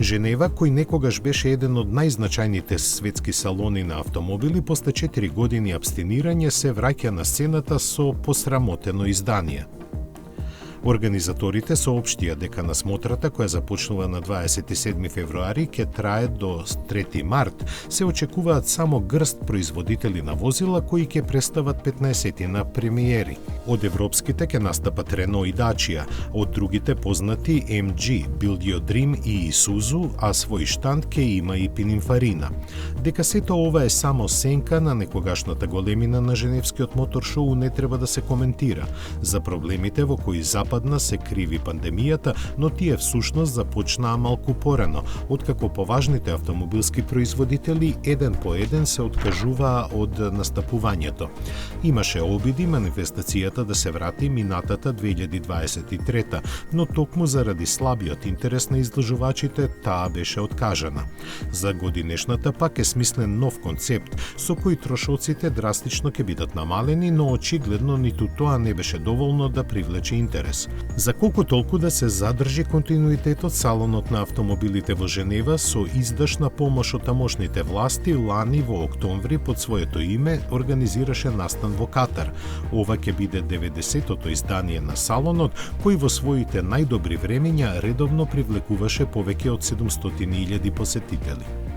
Женева, кој некогаш беше еден од најзначајните светски салони на автомобили, после 4 години абстинирање се враќа на сцената со посрамотено издание. Организаторите соопштија дека насмотрата, која започнува на 27 февруари, ќе трае до 3 март, се очекуваат само грст производители на возила кои ќе представат 15 на премиери. Од европските ќе настапат Рено и Дачија, од другите познати MG, Build Your Dream и Isuzu, а свој штанд ќе има и Pininfarina. Дека сето ова е само сенка на некогашната големина на Женевскиот мотор шоу не треба да се коментира. За проблемите во кои Западна се криви пандемијата, но тие всушност започнаа малку порано, откако поважните автомобилски производители еден по еден се откажуваа од настапувањето. Имаше обиди манифестацијата да се врати минатата 2023, но токму заради слабиот интерес на изложувачите таа беше откажана. За годинешната пак е смислен нов концепт, со кој трошоците драстично ќе бидат намалени, но очигледно ниту тоа не беше доволно да привлече интерес. За колку толку да се задржи континуитетот, салонот на автомобилите во Женева со издашна помош од тамошните власти лани во октомври под своето име организираше настан во Катар. Ова ќе биде 90-тото издание на салонот, кој во своите најдобри времења редовно привлекуваше повеќе од 700.000 посетители.